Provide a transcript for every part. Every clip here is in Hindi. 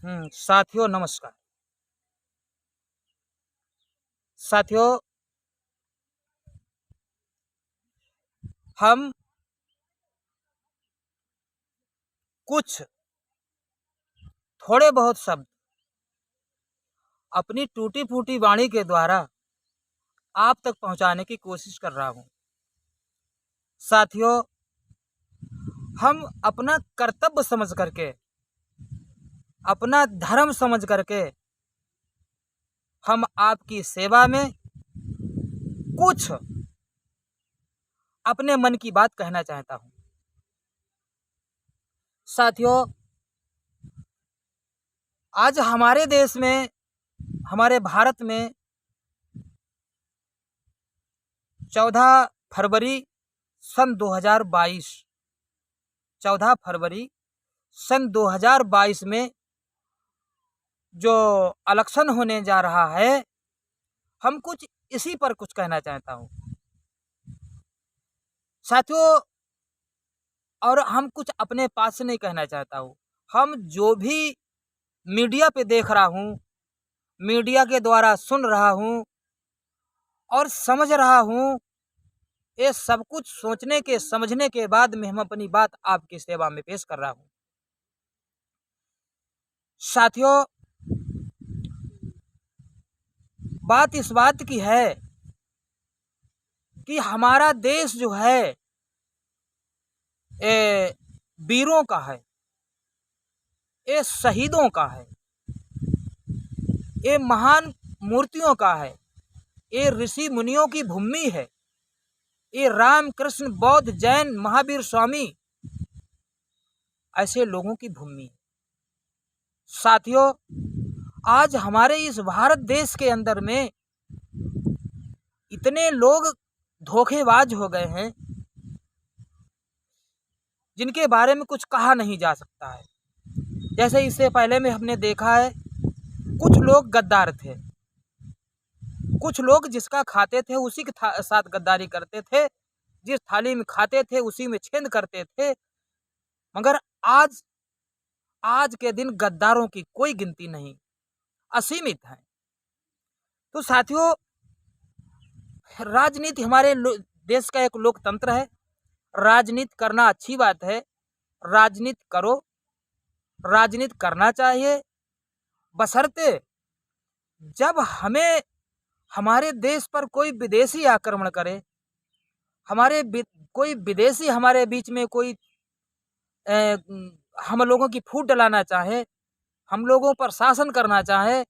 साथियों नमस्कार। साथियों, हम कुछ थोड़े बहुत शब्द अपनी टूटी-फूटी वाणी के द्वारा आप तक पहुंचाने की कोशिश कर रहा हूं। साथियों, हम अपना कर्तव्य समझ करके, अपना धर्म समझ करके हम आपकी सेवा में कुछ अपने मन की बात कहना चाहता हूं। साथियों, आज हमारे देश में, हमारे भारत में 14 फरवरी सन 2022 14 फरवरी सन 2022 में जो इलेक्शन होने जा रहा है, हम कुछ इसी पर कुछ कहना चाहता हूं। साथियों, और हम कुछ अपने पास से नहीं कहना चाहता हूं। हम जो भी मीडिया पे देख रहा हूं, मीडिया के द्वारा सुन रहा हूं और समझ रहा हूं, ये सब कुछ सोचने के समझने के बाद में हम अपनी बात आपकी सेवा में पेश कर रहा हूं। साथियों, बात इस बात की है कि हमारा देश जो है ये वीरों का है, ये शहीदों का है, ये महान मूर्तियों का है, ये ऋषि मुनियों की भूमि है, ये राम कृष्ण बौद्ध जैन महावीर स्वामी ऐसे लोगों की भूमि है। साथियों, आज हमारे इस भारत देश के अंदर में इतने लोग धोखेबाज हो गए हैं जिनके बारे में कुछ कहा नहीं जा सकता है। जैसे इससे पहले में हमने देखा है, कुछ लोग गद्दार थे, कुछ लोग जिसका खाते थे उसी के साथ गद्दारी करते थे, जिस थाली में खाते थे उसी में छेद करते थे। मगर आज के दिन गद्दारों की कोई गिनती नहीं, असीमित है। तो साथियों, राजनीति हमारे देश का एक लोकतंत्र है। राजनीति करना अच्छी बात है, राजनीति करो, राजनीति करना चाहिए, बशर्ते जब हमें हमारे देश पर कोई विदेशी आक्रमण करे, कोई विदेशी हमारे बीच में कोई हम लोगों की फूट डलाना चाहे, हम लोगों पर शासन करना चाहे,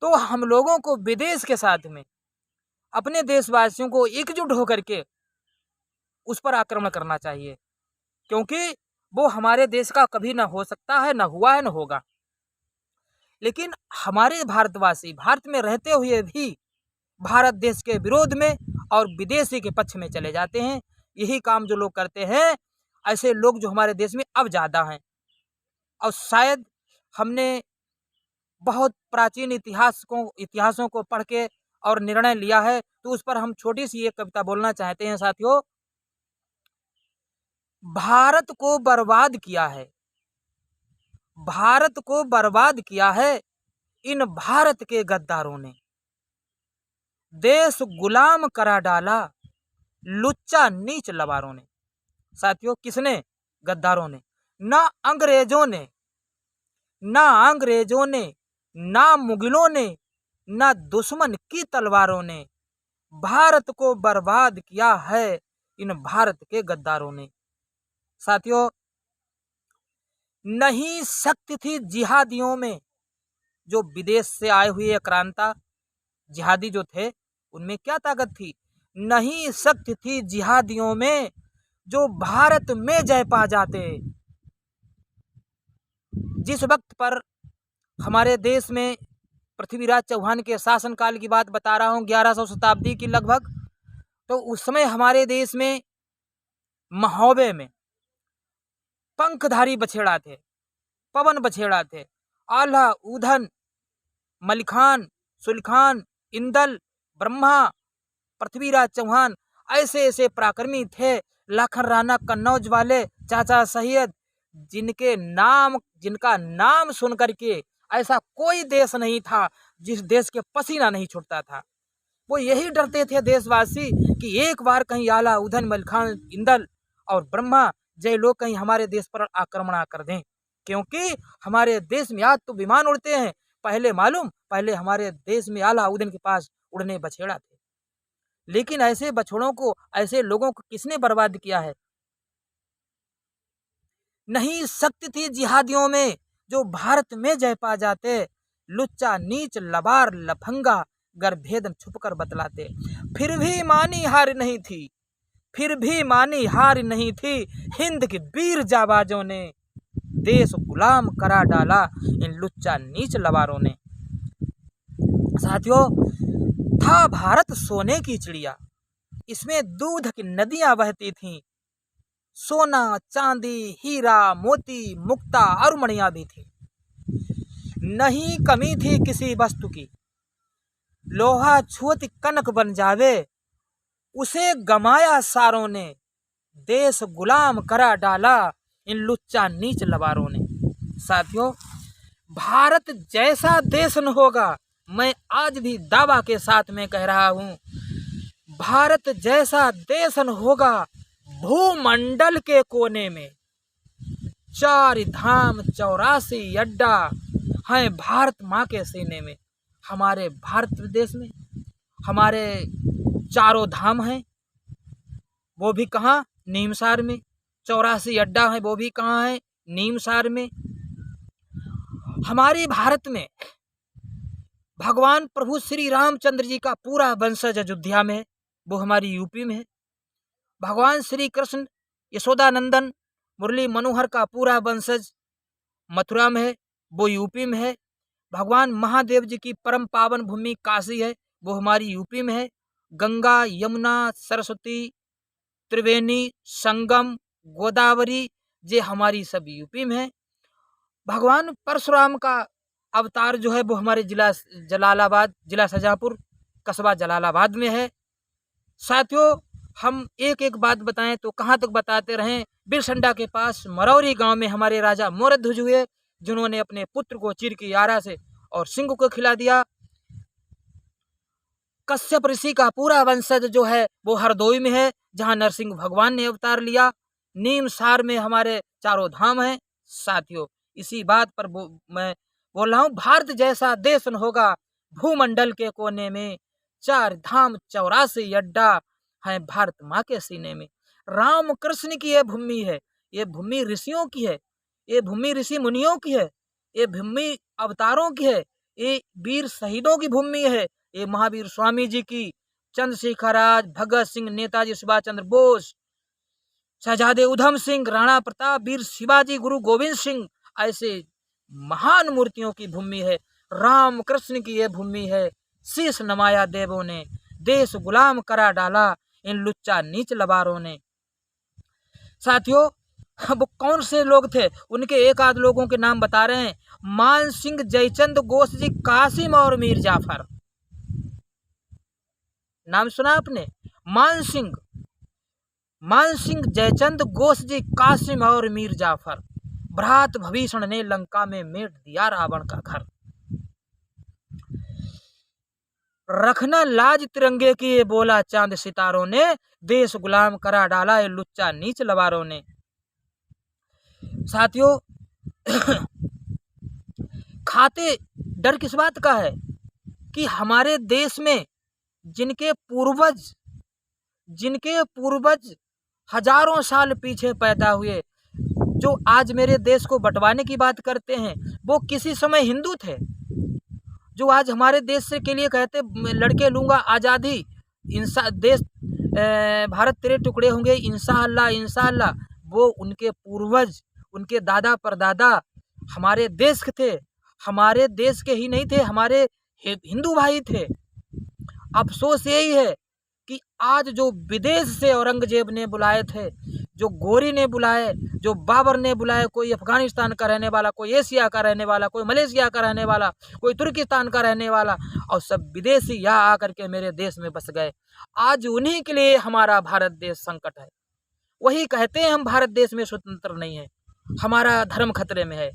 तो हम लोगों को विदेश के साथ में अपने देशवासियों को एकजुट होकर के उस पर आक्रमण करना चाहिए, क्योंकि वो हमारे देश का कभी ना हो सकता है, ना हुआ है, ना होगा। लेकिन हमारे भारतवासी भारत में रहते हुए भी भारत देश के विरोध में और विदेशी के पक्ष में चले जाते हैं। यही काम जो लोग करते हैं, ऐसे लोग जो हमारे देश में अब ज़्यादा हैं। और शायद हमने बहुत प्राचीन इतिहासों को पढ़ के और निर्णय लिया है, तो उस पर हम छोटी सी एक कविता बोलना चाहते हैं। साथियों, भारत को बर्बाद किया है, भारत को बर्बाद किया है इन भारत के गद्दारों ने। देश गुलाम करा डाला लुच्चा नीच लबारों ने। साथियों, किसने? गद्दारों ने। ना अंग्रेजों ने, ना अंग्रेजों ने, ना मुगलों ने, ना दुश्मन की तलवारों ने भारत को बर्बाद किया है इन भारत के गद्दारों ने। साथियों, नहीं शक्ति थी जिहादियों में, जो विदेश से आए हुए आक्रांता जिहादी जो थे उनमें क्या ताकत थी? नहीं शक्ति थी जिहादियों में, जो भारत में जय पा जाते। जिस वक्त पर हमारे देश में पृथ्वीराज चौहान के शासनकाल की बात बता रहा हूँ, 1100 शताब्दी की लगभग, तो उस समय हमारे देश में महोबे में पंखधारी बछेड़ा थे, पवन बछेड़ा थे, आल्हा, ऊधन, मलिखान, सुलखान, इंदल, ब्रह्मा, पृथ्वीराज चौहान, ऐसे ऐसे पराक्रमी थे। लाखन राणा, कन्नौज वाले, चाचा सैयद, जिनका नाम सुन करके ऐसा कोई देश नहीं था जिस देश के पसीना नहीं छूटता था। वो यही डरते थे देशवासी कि एक बार कहीं आला उधन मलखान इंदल और ब्रह्मा जय लोग कहीं हमारे देश पर आक्रमण कर दें, क्योंकि हमारे देश में आज तो विमान उड़ते हैं, पहले हमारे देश में आला उदन के पास उड़ने बछेड़ा थे। लेकिन ऐसे बछड़ों को, ऐसे लोगों को किसने बर्बाद किया है? नहीं शक्ति थी जिहादियों में जो भारत में जय पा जाते, लुच्चा नीच लबार लफंगा गर्भेदन छुप कर बतलाते। फिर भी मानी हार नहीं थी हिंद के वीर जाबाजों ने, देश गुलाम करा डाला इन लुच्चा नीच लबारों ने। साथियों, था भारत सोने की चिड़िया, इसमें दूध की नदियां बहती थीं, सोना चांदी हीरा मोती मुक्ता और मणियां भी थी। नहीं कमी थी किसी वस्तु की, लोहा छुअत कनक बन जावे, उसे गमाया सारों ने, देश गुलाम करा डाला इन लुच्चा नीच लबारों ने। साथियों, भारत जैसा देश न होगा, मैं आज भी दावा के साथ में कह रहा हूं, भारत जैसा देश न होगा भूमंडल के कोने में। 4 धाम 84 अड्डा है भारत माँ के सीने में। हमारे भारत देश में हमारे 4 धाम हैं, वो भी कहाँ? नीमसार में। 84 अड्डा है, वो भी कहाँ है? नीमसार में। हमारे भारत में भगवान प्रभु श्री रामचंद्र जी का पूरा वंशज अयोध्या में है, वो हमारी यूपी में है। भगवान श्री कृष्ण यशोदानंदन मुरली मनोहर का पूरा वंशज मथुरा में है, वो यूपी में है। भगवान महादेव जी की परम पावन भूमि काशी है, वो हमारी यूपी में है। गंगा यमुना सरस्वती त्रिवेणी संगम गोदावरी ये हमारी सब यूपी में है। भगवान परशुराम का अवतार जो है वो हमारे जिला शाहजहाँपुर कस्बा जलालाबाद में है। साथियों, हम एक एक बात बताएं तो कहाँ तक बताते रहें। बिरसंडा के पास मरौरी गांव में हमारे राजा मोरध्वज हुए, जिन्होंने अपने पुत्र को चीर की आरा से और सिंह को खिला दिया। कश्यप ऋषि का पूरा वंशज जो है वो हरदोई में है, जहां नरसिंह भगवान ने अवतार लिया। नीमसार में हमारे 4 धाम हैं। साथियों, इसी बात पर मैं बोल रहा हूँ, भारत जैसा देश न होगा भूमंडल के कोने में। 4 धाम 84 अड्डा है भारत माँ के सीने में। राम कृष्ण की यह भूमि है, ये भूमि ऋषियों की है, ये भूमि ऋषि मुनियों की है, ये भूमि अवतारों की है, ये वीर शहीदों की भूमि है। ये महावीर स्वामी जी की, चंद्रशेखर आजाद, भगत सिंह, नेताजी सुभाष चंद्र बोस, शहजादे उधम सिंह, राणा प्रताप, वीर शिवाजी, गुरु गोविंद सिंह, ऐसे महान मूर्तियों की भूमि है। राम कृष्ण की यह भूमि है। शीश नमाया देवों ने, देश गुलाम करा डाला इन लुच्चा नीच लबारों ने। साथियों, वो कौन से लोग थे, उनके एक आध लोगों के नाम बता रहे हैं। मान सिंह, जयचंद गोस जी, कासिम और मीर जाफर। नाम सुना आपने? मान सिंह, जयचंद गोस जी, कासिम और मीर जाफर। भ्रात भीषण ने लंका में मेट दिया रावण का घर। रखना लाज तिरंगे की, ये बोला चांद सितारों ने, देश गुलाम करा डाला ये लुच्चा नीच लबारों ने। साथियों, खाते डर किस बात का है कि हमारे देश में जिनके पूर्वज हजारों साल पीछे पैदा हुए, जो आज मेरे देश को बंटवाने की बात करते हैं, वो किसी समय हिंदू थे। जो आज हमारे देश से के लिए कहते लड़के लूंगा आज़ादी, देश भारत तेरे टुकड़े होंगे इंशाअल्लाह इंशाअल्लाह, वो उनके पूर्वज, उनके दादा परदादा हमारे देश के थे। हमारे देश के ही नहीं थे, हमारे हिंदू भाई थे। अफसोस यही है कि आज जो विदेश से औरंगजेब ने बुलाए थे, जो गोरी ने बुलाए, जो बाबर ने बुलाए, कोई अफगानिस्तान का रहने वाला, कोई एशिया का रहने वाला, कोई मलेशिया का रहने वाला, कोई तुर्किस्तान का रहने वाला, और सब विदेशी यहाँ आकर के मेरे देश में बस गए। आज उन्हीं के लिए हमारा भारत देश संकट है। वही कहते हैं हम भारत देश में स्वतंत्र नहीं है। हमारा धर्म खतरे में है।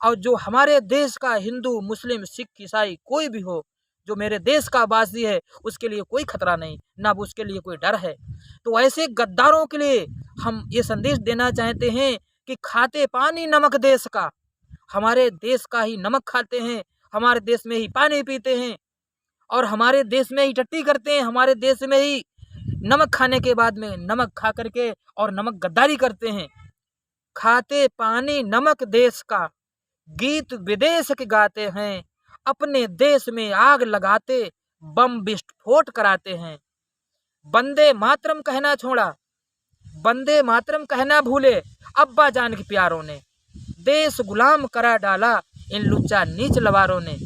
और जो हमारे देश का हिंदू, मुस्लिम, सिख, ईसाई कोई भी हो, जो मेरे देश का वासी है, उसके लिए कोई खतरा नहीं, ना उसके लिए कोई डर है। तो ऐसे गद्दारों के लिए हम ये संदेश देना चाहते हैं कि खाते पानी नमक देश का, हमारे देश का ही नमक खाते हैं, हमारे देश में ही पानी पीते हैं और हमारे देश में ही टट्टी करते हैं, हमारे देश में ही नमक खाने के बाद में नमक खा करके और नमक गद्दारी करते हैं। खाते पानी नमक देश का, गीत विदेश के गाते हैं, अपने देश में आग लगाते, बम विस्फोट कराते हैं। वंदे मातरम कहना छोड़ा, वंदे मातरम कहना भूले अब्बा जान के प्यारों ने, देश गुलाम करा डाला इन लुच्चा नीच लवारों ने।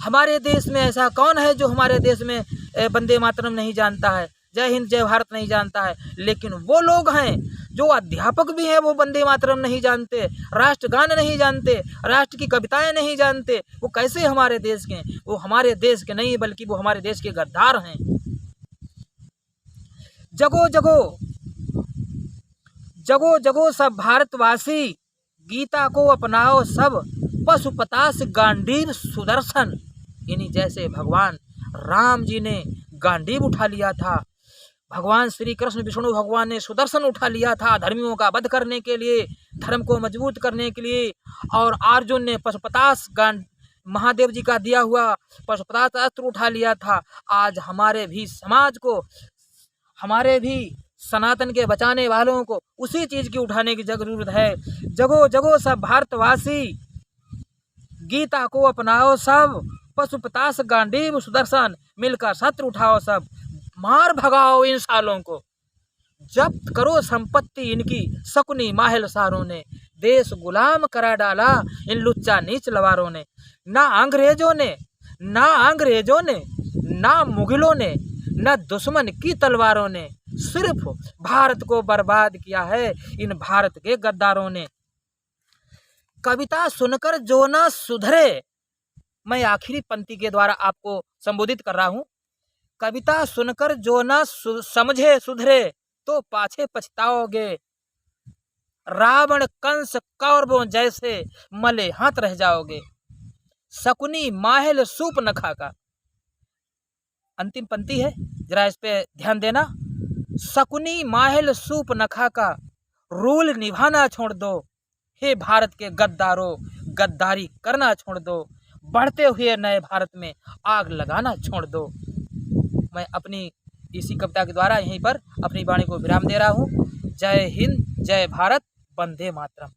हमारे देश में ऐसा कौन है जो हमारे देश में वंदे मातरम नहीं जानता है, जय हिंद जय भारत नहीं जानता है? लेकिन वो लोग हैं जो अध्यापक भी हैं, वो वंदे मातरम नहीं जानते, राष्ट्रगान नहीं जानते, राष्ट्र की कविताएं नहीं जानते। वो कैसे हमारे देश के हैं? वो हमारे देश के नहीं बल्कि वो हमारे देश के गद्दार हैं। जगो जगो जगो जगो सब भारतवासी, गीता को अपनाओ सब, पशुपतास गांडीव सुदर्शन। यानी जैसे भगवान राम जी ने गांडीव उठा लिया था, भगवान श्री कृष्ण विष्णु भगवान ने सुदर्शन उठा लिया था धर्मियों का वध करने के लिए, धर्म को मजबूत करने के लिए, और अर्जुन ने पशुपतास महादेव जी का दिया हुआ पशुपतास अस्त्र उठा लिया था। आज हमारे भी समाज को, हमारे भी सनातन के बचाने वालों को उसी चीज की उठाने की जरूरत है। जगो जगो सब भारतवासी, गीता को अपनाओ सब, पशुपतास गांडीव सुदर्शन, मिलकर शत्रु उठाओ सब, मार भगाओ इन सालों को, जब्त करो संपत्ति इनकी शकुनी माहिल सारों ने, देश गुलाम करा डाला इन लुच्चा नीच लवारों ने। ना अंग्रेजों ने, ना अंग्रेजों ने, ना मुगलों ने, न दुश्मन की तलवारों ने, सिर्फ भारत को बर्बाद किया है इन भारत के गद्दारों ने। कविता सुनकर जो ना सुधरे, मैं आखिरी पंक्ति के द्वारा आपको संबोधित कर रहा हूं। कविता सुनकर जो ना समझे सुधरे, तो पाछे पछताओगे, रावण कंस कौरवों जैसे मले हाथ रह जाओगे। शकुनी माहिल सूप नखा का, अंतिम पंक्ति है, जरा इस पे ध्यान देना। शकुनी माहिल सूप नखा का, रूल निभाना छोड़ दो, हे भारत के गद्दारों, गद्दारी करना छोड़ दो, बढ़ते हुए नए भारत में आग लगाना छोड़ दो। मैं अपनी इसी कविता के द्वारा यहीं पर अपनी वाणी को विराम दे रहा हूँ। जय हिंद, जय भारत, वंदे मातरम।